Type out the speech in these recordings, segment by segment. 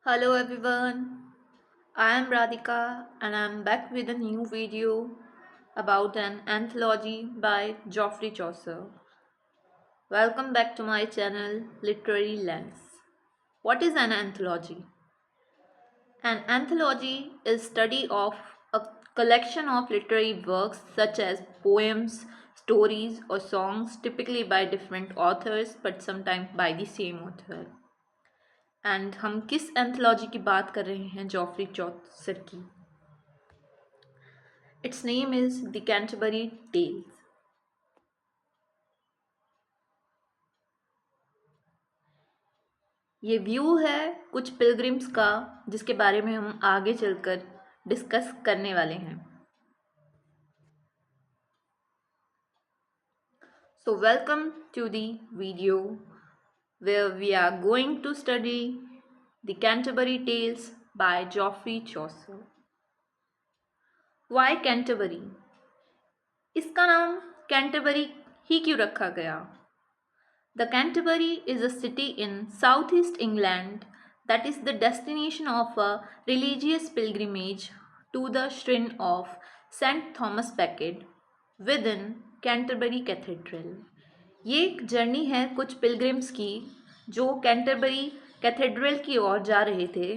Hello everyone, I am Radhika and I am back with a new video about an anthology by Geoffrey Chaucer. Welcome back to my channel Literary Lens. What is an anthology? An anthology is study of a collection of literary works such as poems, stories or songs typically by different authors but sometimes by the same author. And हम किस anthology की बात कर रहे हैं Geoffrey Chaucer की। It's name is the Canterbury Tales. ये view है कुछ पिलग्रिम्स का जिसके बारे में हम आगे चलकर डिस्कस करने वाले हैं। So welcome to the video where we are going to study the Canterbury Tales by Geoffrey Chaucer. Why Canterbury? इसका नाम कैंटरबरी ही क्यों रखा गया? The Canterbury is a city in southeast England that is the destination of a religious pilgrimage to the shrine of St. Thomas Becket within Canterbury Cathedral. ये एक journey है कुछ pilgrims की जो कैंटरबरी कैथेड्रल की ओर जा रहे थे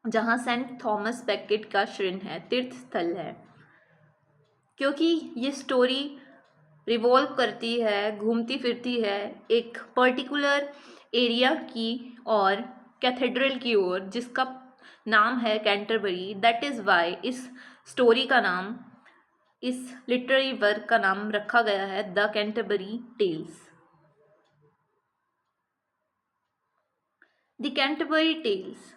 जहाँ सेंट थॉमस बेकेट का श्रिन है, तीर्थ स्थल है। क्योंकि ये स्टोरी रिवॉल्व करती है, घूमती फिरती है एक पर्टिकुलर एरिया की और कैथेड्रल की ओर जिसका नाम है कैंटरबरी। दैट इज़ वाई इस स्टोरी का नाम, इस लिटरेरी वर्क का नाम रखा गया है the Canterbury Tales. The Canterbury Tales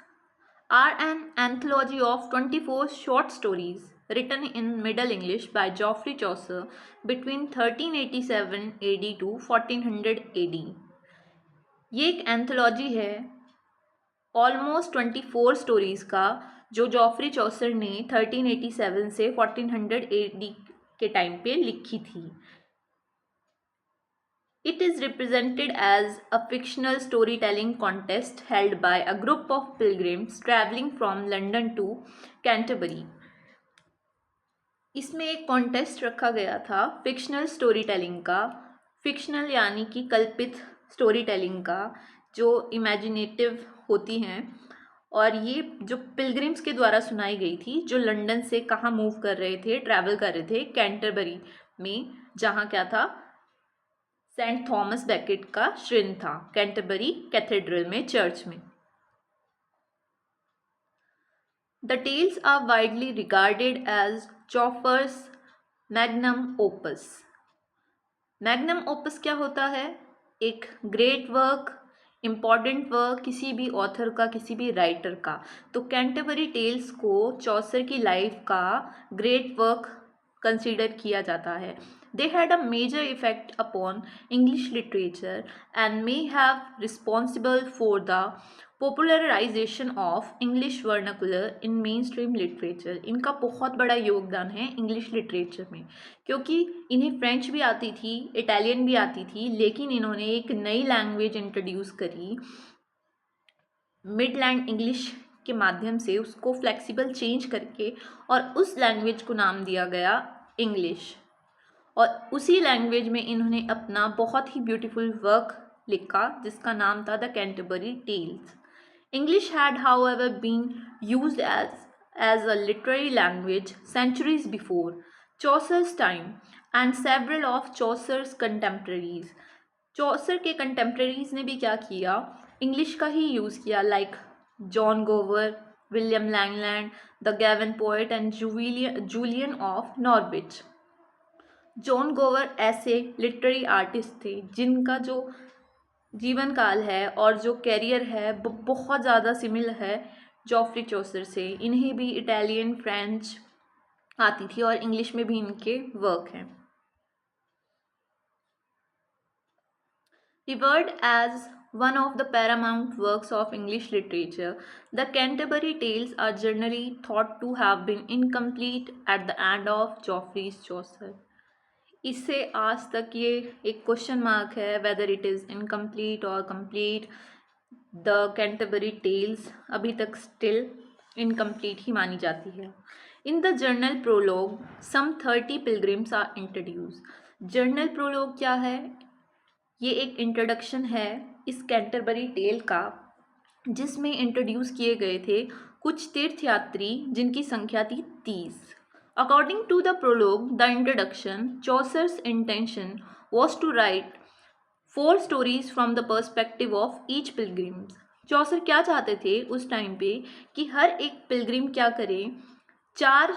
are an anthology of 24 short stories written in Middle English by Geoffrey Chaucer between 1387 AD to 1400 AD। ये एक एंथोलॉजी है ऑलमोस्ट 24 स्टोरीज का जो जॉफरी चौसर ने 1387 से 1400 AD के टाइम पे लिखी थी। It is represented as a fictional storytelling contest held by a group of pilgrims traveling from London to Canterbury। इसमें एक कॉन्टेस्ट रखा गया था फिक्शनल स्टोरी टेलिंग का। फिक्शनल यानी कि कल्पित स्टोरी टेलिंग का जो इमेजिनेटिव होती हैं, और ये जो पिलग्रिम्स के द्वारा सुनाई गई थी जो लंदन से कहाँ मूव कर रहे थे, ट्रैवल कर रहे थे कैंटरबरी में, जहाँ क्या था सेंट थॉमस बेकेट का श्रिन था कैंटरबरी कैथेड्रल में, चर्च में। The tales are widely regarded as Chaucer's magnum opus। Magnum opus क्या होता है? एक ग्रेट वर्क, इम्पॉर्टेंट वर्क किसी भी ऑथर का, किसी भी राइटर का। तो कैंटरबरी टेल्स को चौसर की लाइफ का ग्रेट वर्क कंसीडर किया जाता है। They had a major effect upon English literature and may have responsible for the popularization of English vernacular in mainstream literature। इनका बहुत बड़ा योगदान है इंग्लिश लिटरेचर में, क्योंकि इन्हें फ्रेंच भी आती थी, इटालियन भी आती थी, लेकिन इन्होंने एक नई लैंग्वेज इंट्रोड्यूस करी मिडलैंड इंग्लिश के माध्यम से, उसको फ्लेक्सिबल चेंज करके, और उस लैंग्वेज को नाम दिया गया इंग्लिश। और उसी लैंग्वेज में इन्होंने अपना बहुत ही ब्यूटीफुल वर्क लिखा जिसका नाम था the Canterbury Tales. English had however been used as a literary language centuries before Chaucer's time and several of Chaucer's contemporaries। Chaucer के कंटेम्प्रेरीज ने भी क्या किया, इंग्लिश का ही यूज़ किया, like John Gower, William Langland, the Gawain poet and Julian of Norwich. John Gower ऐसे literary artist थे जिनका जो जीवन काल है और जो कैरियर है वो बहुत ज़्यादा सिमिलर है जॉफरी चौसर से। इन्हें भी इटालियन, फ्रेंच आती थी और इंग्लिश में भी इनके वर्क हैं। Revered as one of the paramount works of English literature, the Canterbury Tales are generally thought to have been incomplete at the end of Geoffrey Chaucer। इससे आज तक ये एक क्वेश्चन मार्क है वेदर इट इज़ इनकम्प्लीट और complete. The Canterbury Tales अभी तक still incomplete ही मानी जाती है। In the general prologue some 30 pilgrims are introduce. General prologue क्या है? ये एक इंट्रोडक्शन है इस कैंटरबरी टेल का, जिसमें इंट्रोड्यूस किए गए थे कुछ तीर्थयात्री जिनकी संख्या थी 30। According to the prologue the introduction, Chaucer's intention was to write 4 stories from the perspective of each pilgrims. Chaucer क्या चाहते थे उस टाइम पे कि हर एक पिलग्रिम क्या करे, 4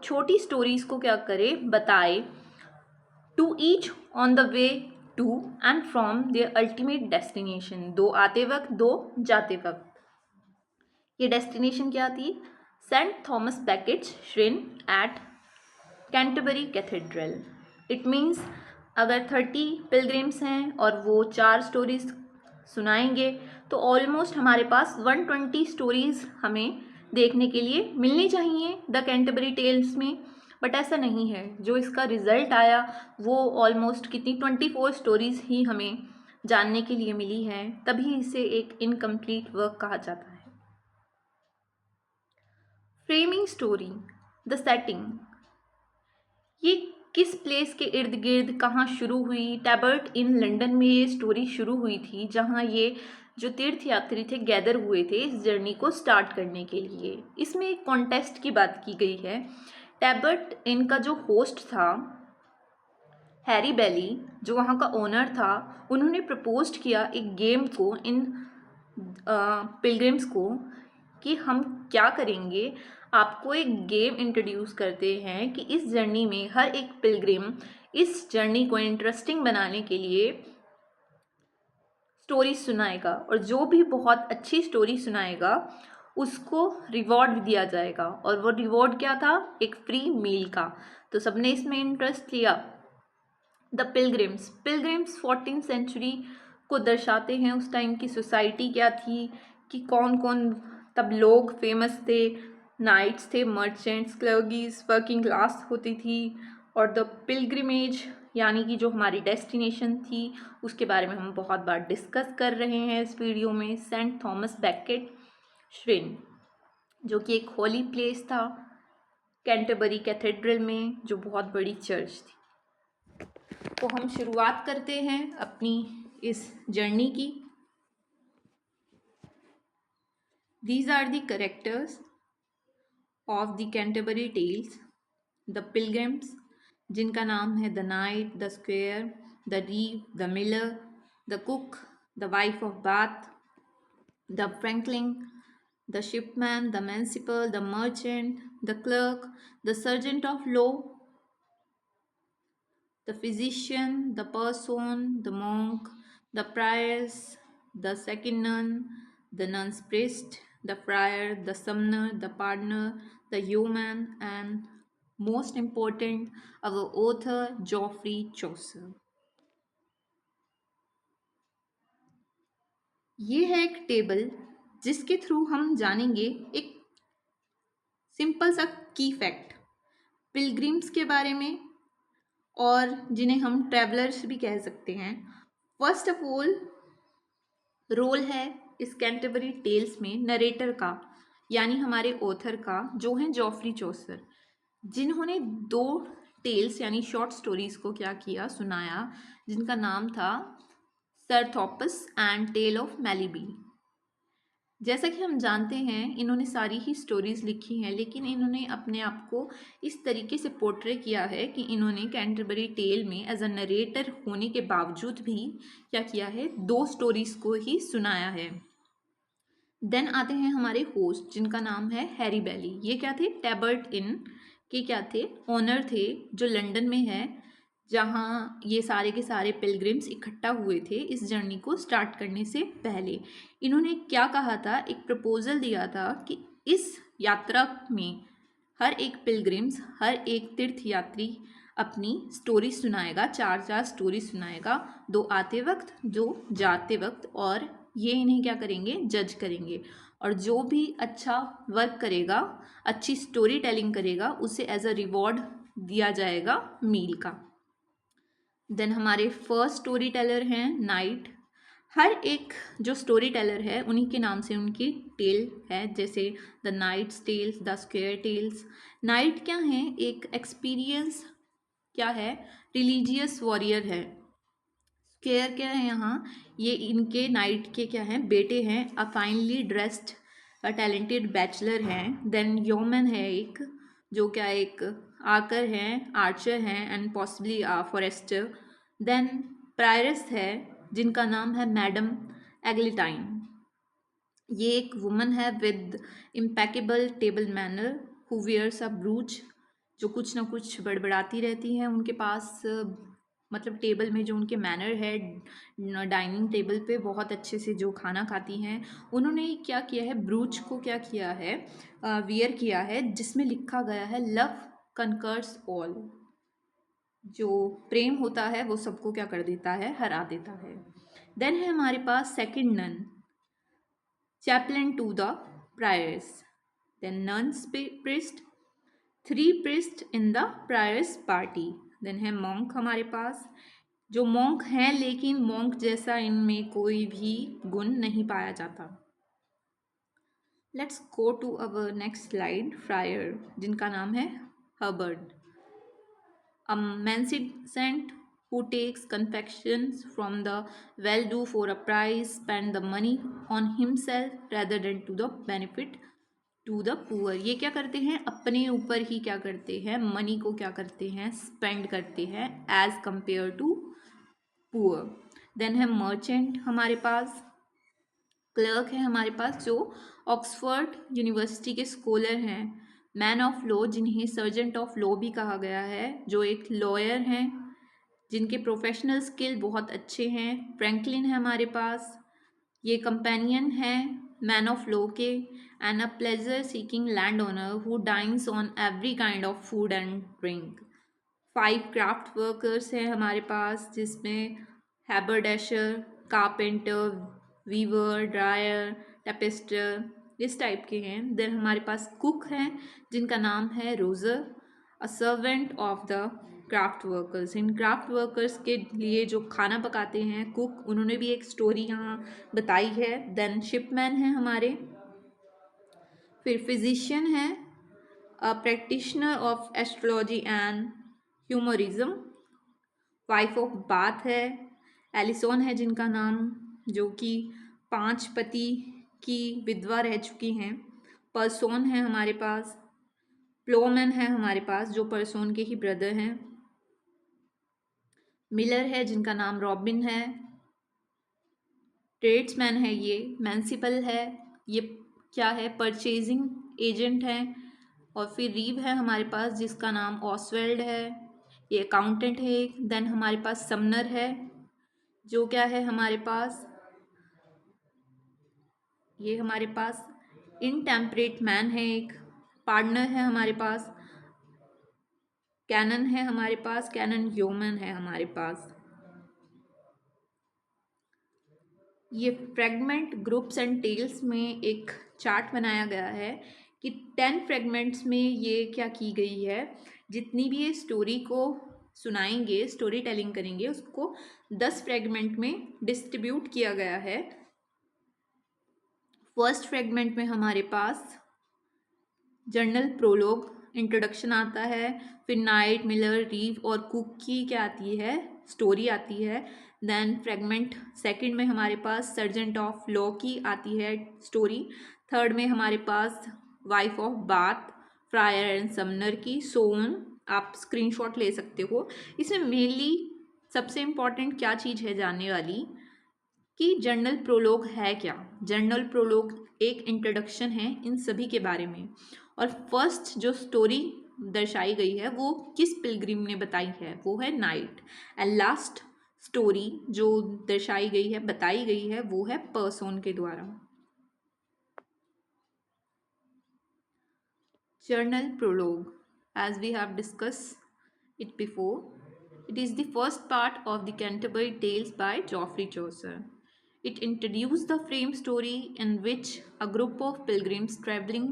छोटी स्टोरीज को क्या करे, बताए, to each on the way to and from their ultimate destination. 2 आते वक्त, 2 जाते वक्त। ये डेस्टिनेशन क्या थी? Saint Thomas Becket's shrine at Canterbury cathedral. It means अगर 30 पिलग्रिम्स हैं और वो 4 स्टोरीज सुनाएंगे तो ऑलमोस्ट हमारे पास 120 स्टोरीज हमें देखने के लिए मिलनी चाहिए द कैंटरबरी टेल्स में। बट ऐसा नहीं है, जो इसका रिजल्ट आया वो ऑलमोस्ट कितनी 24 स्टोरीज ही हमें जानने के लिए मिली हैं, तभी इसे एक इनकम्प्लीट वर्क कहा जाता है। फ्रेमिंग स्टोरी, द सेटिंग, ये किस प्लेस के इर्द गिर्द कहाँ शुरू हुई? टैबर्ट इन लंदन में ये स्टोरी शुरू हुई थी, जहाँ ये जो तीर्थयात्री थे गैदर हुए थे इस जर्नी को स्टार्ट करने के लिए। इसमें एक कॉन्टेस्ट की बात की गई है। टैबर्ट इन का जो होस्ट था हैरी बेली, जो वहाँ का ओनर था, उन्होंने प्रपोज किया एक गेम को इन पिलग्रिम्स को कि हम क्या करेंगे, आपको एक गेम इंट्रोड्यूस करते हैं कि इस जर्नी में हर एक पिलग्रिम इस जर्नी को इंटरेस्टिंग बनाने के लिए स्टोरी सुनाएगा, और जो भी बहुत अच्छी स्टोरी सुनाएगा उसको रिवॉर्ड दिया जाएगा। और वो रिवॉर्ड क्या था? एक फ्री मील का। तो सबने इसमें इंटरेस्ट लिया। द पिलग्रिम्स 14th सेंचुरी को दर्शाते हैं। उस टाइम की सोसाइटी क्या थी, कि कौन कौन तब लोग फेमस थे। नाइट्स थे, मर्चेंट्स, क्लर्गीज, वर्किंग क्लास होती थी। और द पिलग्रिमेज यानी कि जो हमारी डेस्टिनेशन थी उसके बारे में हम बहुत बार डिस्कस कर रहे हैं इस वीडियो में। सेंट थॉमस बैकेट श्रिन, जो कि एक होली प्लेस था कैंटरबरी कैथेड्रल में, जो बहुत बड़ी चर्च थी। तो हम शुरुआत करते हैं अपनी इस जर्नी की। These are the characters of the Canterbury Tales, the pilgrims, जिनका नाम है the night, the square, the रीव, the Miller, the cook, the wife of bath, the Franklin, the Shipman, the municipal, the merchant, the clerk, the sergeant of law, the physician, the person, the monk, the priors, the second nun, the nun's priest, the friar, the summoner, the partner, the yeoman, and most important, our author Geoffrey Chaucer. ये है एक table जिसके through हम जानेंगे एक simple सा की fact pilgrims के बारे में, और जिन्हें हम ट्रैवलर्स भी कह सकते हैं। फर्स्ट ऑफ ऑल, रोल है इस कैंटरबरी टेल्स में नरेटर का, यानी हमारे ऑथर का, जो हैं जॉफ्री चौसर, जिन्होंने 2 टेल्स यानी शॉर्ट स्टोरीज को क्या किया, सुनाया, जिनका नाम था सर थॉपस एंड टेल ऑफ मेलिबी। जैसा कि हम जानते हैं इन्होंने सारी ही स्टोरीज़ लिखी हैं, लेकिन इन्होंने अपने आप को इस तरीके से पोर्ट्रे किया है कि इन्होंने कैंटरबरी टेल में एज अ नरेटर होने के बावजूद भी क्या किया है, 2 स्टोरीज़ को ही सुनाया है। देन आते हैं हमारे होस्ट, जिनका नाम है हैरी बेली। ये क्या थे? टैबर्ट इन के क्या थे? ओनर थे, जो लंदन में है, जहाँ ये सारे के सारे पिलग्रिम्स इकट्ठा हुए थे इस जर्नी को स्टार्ट करने से पहले। इन्होंने क्या कहा था, एक प्रपोजल दिया था कि इस यात्रा में हर एक पिलग्रिम्स, हर एक तीर्थयात्री अपनी स्टोरी सुनाएगा, 4 स्टोरी सुनाएगा, 2 आते वक्त, 2 जाते वक्त, और ये इन्हें क्या करेंगे, जज करेंगे। और जो भी अच्छा वर्क करेगा, अच्छी स्टोरी टेलिंग करेगा, उसे एज अ रिवॉर्ड दिया जाएगा मील का। देन हमारे फर्स्ट स्टोरी टेलर हैं नाइट। हर एक जो स्टोरी टेलर है उन्हीं के नाम से उनकी टेल है, जैसे the knight's tales, the squire tales. Knight क्या है? एक एक्सपीरियंस क्या है? रिलीजियस वॉरियर है। स्क्वेयर क्या है यहाँ? ये इनके नाइट के क्या हैं? बेटे हैं। A finely dressed a talented bachelor हैं। देन योमन है एक, जो क्या एक आकर हैं, आर्चर हैं and possibly a forester. Then prioress है जिनका नाम है मैडम एग्लिटाइन। ये एक वुमन है with impeccable table manner who wears a brooch, जो कुछ ना कुछ बड़बड़ाती रहती हैं। उनके पास मतलब टेबल में जो उनके मैनर है, डाइनिंग टेबल पे बहुत अच्छे से जो खाना खाती हैं। उन्होंने क्या किया है? ब्रूच को क्या किया है? वियर किया है, जिसमें लिखा गया है लव कनकर्स ऑल। जो प्रेम होता है वो सबको क्या कर देता है? हरा देता है। देन है हमारे पास second nun, chaplain to the priors. Then nuns priest, three priests in the priors party. Then है monk हमारे पास, जो monk हैं लेकिन monk जैसा इनमें कोई भी गुण नहीं पाया जाता। Let's go to our next slide. Friar जिनका नाम है Hubbard, a mendicant who takes confections from the well-to for a price, spend the money on himself rather than to the benefit to the poor. ये क्या करते हैं? अपने ऊपर ही क्या करते हैं? मनी को क्या करते हैं? स्पेंड करते हैं as compare to poor. Then है मर्चेंट हमारे पास। क्लर्क है हमारे पास, जो ऑक्सफोर्ड यूनिवर्सिटी के स्कॉलर हैं। मैन ऑफ लॉ जिन्हें सर्जेंट ऑफ लॉ भी कहा गया है, जो एक लॉयर हैं जिनके प्रोफेशनल स्किल बहुत अच्छे हैं। फ्रैंकलिन है हमारे पास, ये कंपेनियन है मैन ऑफ लॉ के। And a pleasure seeking land owner who dice on every kind of food and drink. 5 craft workers हैं हमारे पास, जिसमें हैबरडैशर, कारपेंटर, वीवर, ड्रायर, टेपेस्टर, इस टाइप के हैं। देन हमारे पास कुक हैं जिनका नाम है रोज़र, a servant of the craft workers. In craft workers के लिए जो खाना पकाते हैं कुक, उन्होंने भी एक स्टोरी यहाँ बताई है। देन शिपमैन है हमारे। फिर फिजिशियन है, a practitioner of astrology and humorism. Wife of Bath है एलिसोन है जिनका नाम, जो कि 5 पति की विधवा रह चुकी हैं। परसोन है हमारे पास। प्लोमैन है हमारे पास, जो परसोन के ही ब्रदर हैं। मिलर है जिनका नाम रॉबिन है। ट्रेड्समैन है ये। मैंसिपल है, ये क्या है? परचेजिंग एजेंट है। और फिर रीव है हमारे पास जिसका नाम ऑसवेल्ड है, ये अकाउंटेंट है। देन हमारे पास समनर है, जो क्या है हमारे पास? ये हमारे पास इनटेम्परेट मैन है एक। पार्टनर है हमारे पास। कैनन है हमारे पास, कैनन ह्यूमन है हमारे पास। ये फ्रेगमेंट ग्रुप्स एंड टेल्स में एक चार्ट बनाया गया है कि 10 फ्रेगमेंट्स में ये क्या की गई है। जितनी भी ये स्टोरी को सुनाएंगे, स्टोरी टेलिंग करेंगे, उसको 10 फ्रेगमेंट में डिस्ट्रीब्यूट किया गया है। फर्स्ट फ्रेगमेंट में हमारे पास जर्नल प्रोलोग, इंट्रोडक्शन आता है। फिर नाइट, मिलर, रीव और कुक की क्या आती है? स्टोरी आती है। देन फ्रेगमेंट सेकंड में हमारे पास सर्जेंट ऑफ लॉ की आती है स्टोरी। थर्ड में हमारे पास wife of Bath, friar and summoner की। सोन आप स्क्रीनशॉट ले सकते हो। इसमें मेनली सबसे इम्पॉर्टेंट क्या चीज़ है जानने वाली, कि जर्नल प्रोलोग है क्या। जर्नल प्रोलोग एक इंट्रोडक्शन है इन सभी के बारे में। और फर्स्ट जो स्टोरी दर्शाई गई है वो किस पिलग्रिम ने बताई है? वो है नाइट। एंड लास्ट स्टोरी जो दर्शाई गई है, बताई गई है, वो है पर्सोन के द्वारा। Journal prologue, as we have discussed it before, it is the first part of the Canterbury Tales by Geoffrey Chaucer. It introduced the frame story in which a group of pilgrims travelling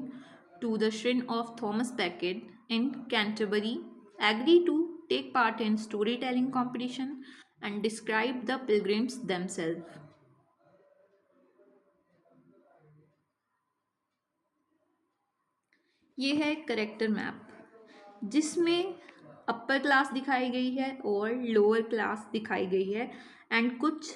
to the shrine of Thomas Becket in Canterbury agree to take part in storytelling competition and describe the pilgrims themselves. ये है character map जिसमें upper class दिखाई गई है और lower class दिखाई गई है एंड कुछ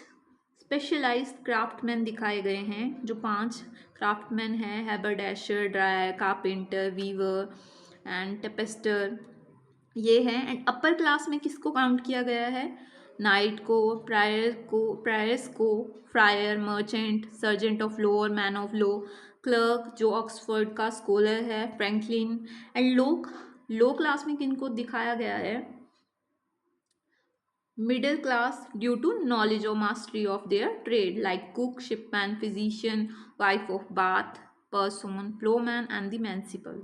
स्पेशलाइज्ड क्राफ्टमैन दिखाए गए हैं। जो 5 क्राफ्टमैन हैं, हैबरडैशर, ड्रायर, कारपेंटर, वीवर एंड टेपेस्टर, ये हैं। एंड अपर क्लास में किसको काउंट किया गया है? नाइट प्रायर्स को, friar, merchant, sergeant of law और मैन ऑफ लॉ, क्लर्क जो ऑक्सफोर्ड का स्कॉलर है, फ्रैंकलिन। एंड लो क्लास में किनको दिखाया गया है? Middle class due to knowledge और mastery of their trade like cook, shipman, physician, wife of Bath parson, ploughman and the municipal.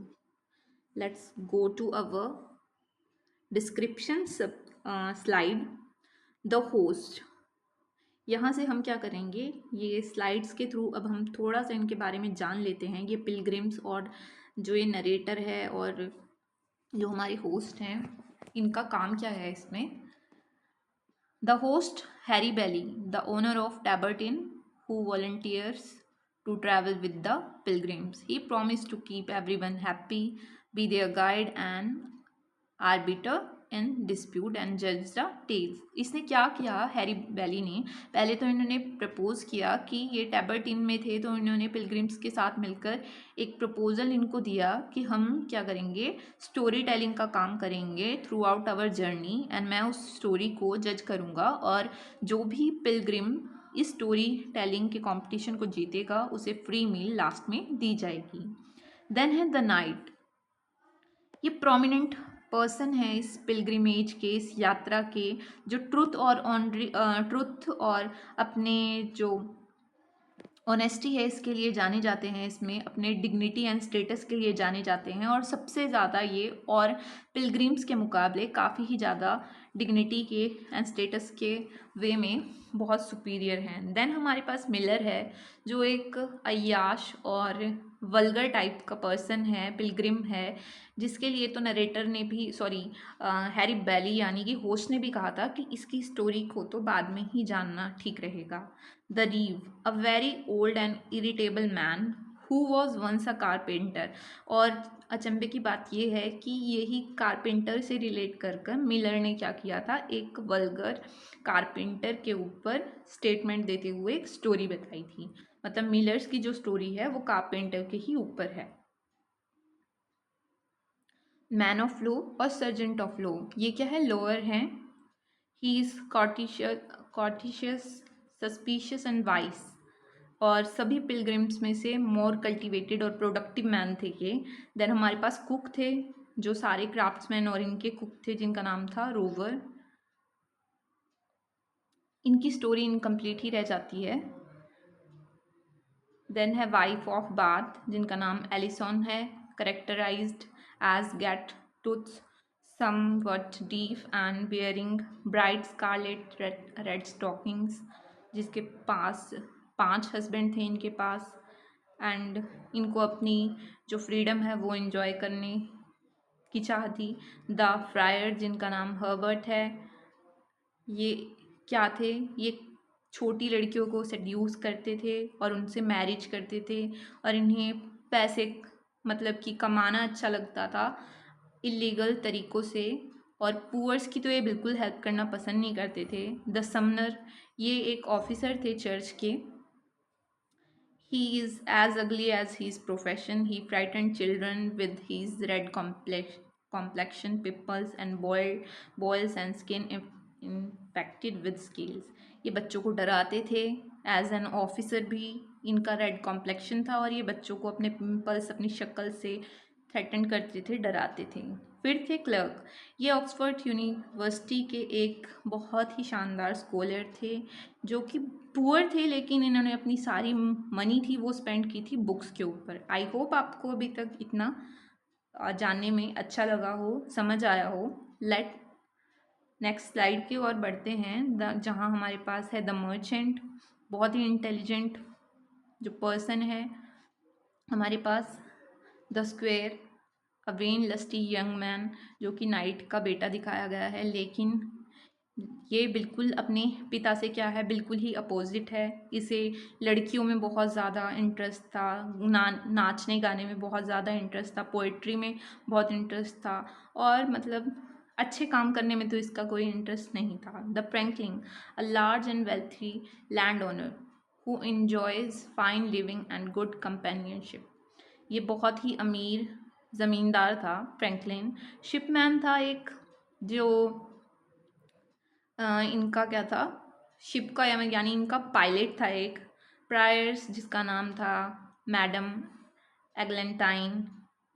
Let's go to our description slide. The host, यहाँ से हम क्या करेंगे, ये स्लाइड्स के थ्रू अब हम थोड़ा सा इनके बारे में जान लेते हैं। ये पिलग्रिम्स और जो ये नरेटर है और जो हमारे होस्ट हैं, इनका काम क्या है इसमें। The host Harry Bailey, the owner of Tabard Inn, who volunteers to travel with the pilgrims. He promised to keep everyone happy, be their guide and arbiter in dispute and judge the tales. इसने क्या किया Harry बैली ने? पहले तो इन्होंने propose किया कि ये टैबर्टिन में थे तो इन्होंने पिलग्रिम्स के साथ मिलकर एक प्रपोजल इनको दिया कि हम क्या करेंगे, स्टोरी टेलिंग का काम करेंगे throughout our journey and मैं उस स्टोरी को जज करूँगा और जो भी पिलग्रिम इस स्टोरी टेलिंग के कंपटीशन को जीतेगा उसे फ्री मील लास्ट में दी जाएगी। देन है द नाइट, ये प्रोमिनेंट पर्सन है इस पिलग्रिमेज के, इस यात्रा के, जो ट्रुथ और अपने जो ऑनेस्टी है इसके लिए जाने जाते हैं, इसमें अपने डिग्निटी एंड स्टेटस के लिए जाने जाते हैं और सबसे ज़्यादा ये और पिलग्रिम्स के मुकाबले काफ़ी ही ज़्यादा डिग्निटी के एंड स्टेटस के वे में बहुत सुपीरियर हैं। देन हमारे पास मिलर है जो एक अय्याश और वल्गर टाइप का पर्सन है, पिलग्रिम है, जिसके लिए तो नरेटर ने भी हैरी बैली यानी कि होस्ट ने भी कहा था कि इसकी स्टोरी को तो बाद में ही जानना ठीक रहेगा। The reeve, a very old and irritable man who was once a carpenter. और अचंभे की बात यह है कि यही कारपेंटर से रिलेट कर मिलर ने क्या किया था, एक वल्गर कारपेंटर के ऊपर स्टेटमेंट देते हुए एक स्टोरी बताई थी। मतलब मिलर्स की जो स्टोरी है वो कारपेंटर के ही ऊपर है। मैन ऑफ लॉ और सर्जेंट ऑफ लॉ, ये क्या है, लोअर हैं। He is cautious, suspicious and wise. और सभी पिलग्रिम्स में से मोर कल्टिवेटेड और प्रोडक्टिव मैन थे ये। देन हमारे पास कुक थे, जो सारे क्राफ्ट्समैन और इनके कुक थे जिनका नाम था रोवर। इनकी स्टोरी इनकम्प्लीट ही रह जाती है। देन है वाइफ ऑफ बाथ जिनका नाम एलिसन है, characterized as gat tooths, somewhat deaf and wearing bright scarlet red stockings, जिसके पास 5 हस्बैंड थे इनके पास एंड इनको अपनी जो फ्रीडम है वो इन्जॉय करने की चाह थी। द फ्रायर जिनका नाम हर्बर्ट है, ये क्या थे, ये छोटी लड़कियों को सेड्यूस करते थे और उनसे मैरिज करते थे और इन्हें पैसे मतलब कि कमाना अच्छा लगता था इलीगल तरीक़ों से, और पुअर्स की तो ये बिल्कुल हेल्प करना पसंद नहीं करते थे। द समनर, ये एक ऑफिसर थे चर्च के। He is as ugly as his profession, he frightened children with his red complexion, pimples and boils and skin infected with scales। ये बच्चों को डराते थे। एज एन ऑफिसर भी इनका रेड कॉम्प्लेक्शन था और ये बच्चों को अपने पिंपल्स, अपनी शक्ल से थ्रेटन करते थे, डराते थे। फिर थे क्लर्क, ये ऑक्सफोर्ड यूनिवर्सिटी के एक बहुत ही शानदार स्कॉलर थे जो कि पुअर थे, लेकिन इन्होंने अपनी सारी मनी थी वो स्पेंड की थी बुक्स के ऊपर। आई होप आपको अभी तक इतना जानने में अच्छा लगा हो, समझ आया हो। लेट नेक्स्ट स्लाइड की ओर बढ़ते हैं, जहाँ हमारे पास है द मर्चेंट, बहुत ही इंटेलिजेंट जो पर्सन है हमारे पास। The squire, a vain lusty young man, जो कि नाइट का बेटा दिखाया गया है, लेकिन ये बिल्कुल अपने पिता से क्या है, बिल्कुल ही अपोजिट है। इसे लड़कियों में बहुत ज़्यादा इंटरेस्ट था, नाचने गाने में बहुत ज़्यादा इंटरेस्ट था, पोइट्री में बहुत इंटरेस्ट था, और मतलब अच्छे काम करने में तो इसका कोई इंटरेस्ट नहीं था। The Franklin, a large and wealthy land owner who enjoys fine living and good companionship. ये बहुत ही अमीर ज़मींदार था फ्रैंकलिन। शिपमैन था एक, जो इनका क्या था, शिप का यानी इनका पायलट था एक। प्रायर्स, जिसका नाम था मैडम एग्लेंटाइन,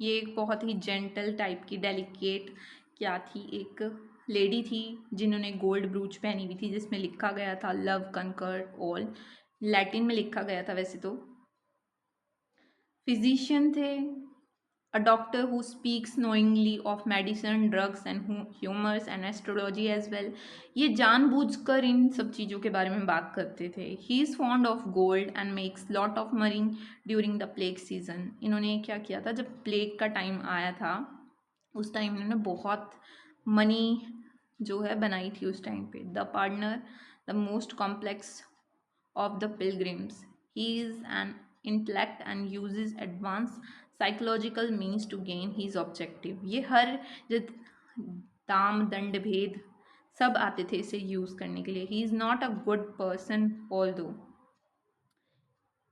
ये एक बहुत ही जेंटल टाइप की डेलिकेट क्या थी, एक लेडी थी जिन्होंने गोल्ड ब्रूच पहनी हुई थी जिसमें लिखा गया था लव कनकर ऑल, लैटिन में लिखा गया था वैसे तो। फिजिशियन थे, a doctor who speaks knowingly of medicine, drugs and humors and astrology as well। ये जानबूझकर इन सब चीज़ों के बारे में बात करते थे। He is fond of gold and makes lot of money during the plague season। इन्होंने क्या किया था, जब प्लेग का टाइम आया था उस टाइम इन्होंने बहुत मनी जो है बनाई थी उस टाइम पे। The partner, the most complex of the pilgrims, he is an intellect and uses advanced psychological means to gain his objective। ये हर जो दाम दंड भेद सब आते थे इसे यूज करने के लिए। He is not a good person although.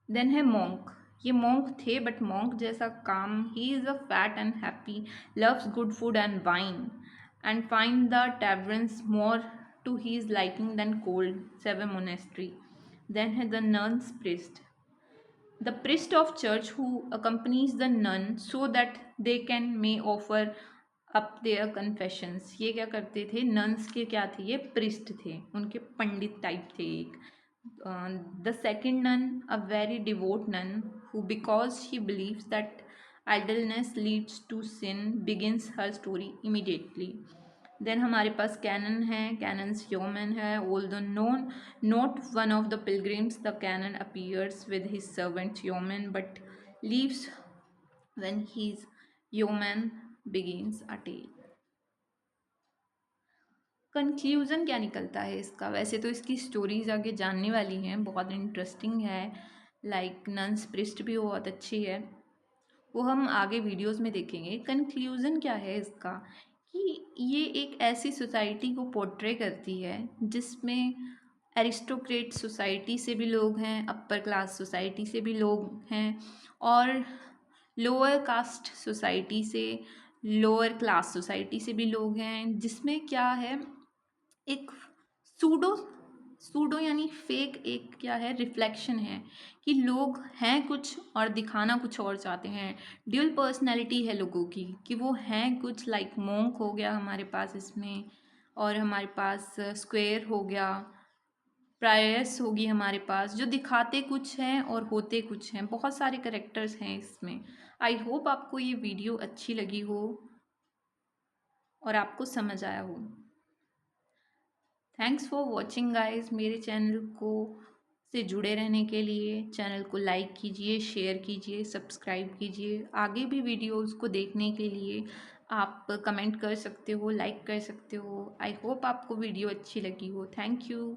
Then है मोंक, ये मोंक थे बट मोंक जैसा काम, he is a fat and happy, loves good food and wine and find the taverns more to his liking than cold seven monastery। Then है the nun's priest, the priest of church who accompanies the nun so that they can may offer up their confessions। ये क्या करते थे, nuns के क्या थे, ये priest थे, उनके पंडित टाइप थे एक। The second nun, a very devout nun who because she believes that idleness leads to sin begins her story immediately। Then हमारे पास कैनन है, कैनन्स yeoman है। Although known not one of the pilgrims, the canon appears with his servant yeoman but leaves when his yeoman begins a tale। Conclusion क्या निकलता है इसका, वैसे तो इसकी स्टोरीज आगे जानने वाली हैं, बहुत इंटरेस्टिंग है, लाइक नन्स प्रिस्ट भी बहुत अच्छी है, वो हम आगे वीडियोस में देखेंगे। कंक्लूज़न क्या है इसका, कि ये एक ऐसी सोसाइटी को पोर्ट्रे करती है जिसमें एरिस्टोक्रेट सोसाइटी से भी लोग हैं, अपर क्लास सोसाइटी से भी लोग हैं, और लोअर कास्ट सोसाइटी से, लोअर क्लास सोसाइटी से भी लोग हैं, जिसमें क्या है, एक सूडो सूडो यानी फेक एक क्या है, रिफ्लेक्शन है, कि लोग हैं कुछ और दिखाना कुछ और चाहते हैं। ड्यूल पर्सनैलिटी है लोगों की, कि वो हैं कुछ, लाइक मोंक हो गया हमारे पास इसमें, और हमारे पास स्क्वेयर हो गया, प्रायस होगी हमारे पास, जो दिखाते कुछ हैं और होते कुछ हैं। बहुत सारे करेक्टर्स हैं इसमें। आई होप आपको ये वीडियो अच्छी लगी हो और आपको समझ आया हो। Thanks for watching guys. मेरे चैनल को से जुड़े रहने के लिए चैनल को लाइक कीजिए, शेयर कीजिए, सब्सक्राइब कीजिए। आगे भी वीडियोस को देखने के लिए आप कमेंट कर सकते हो, लाइक कर सकते हो। आई होप आपको वीडियो अच्छी लगी हो। Thank you.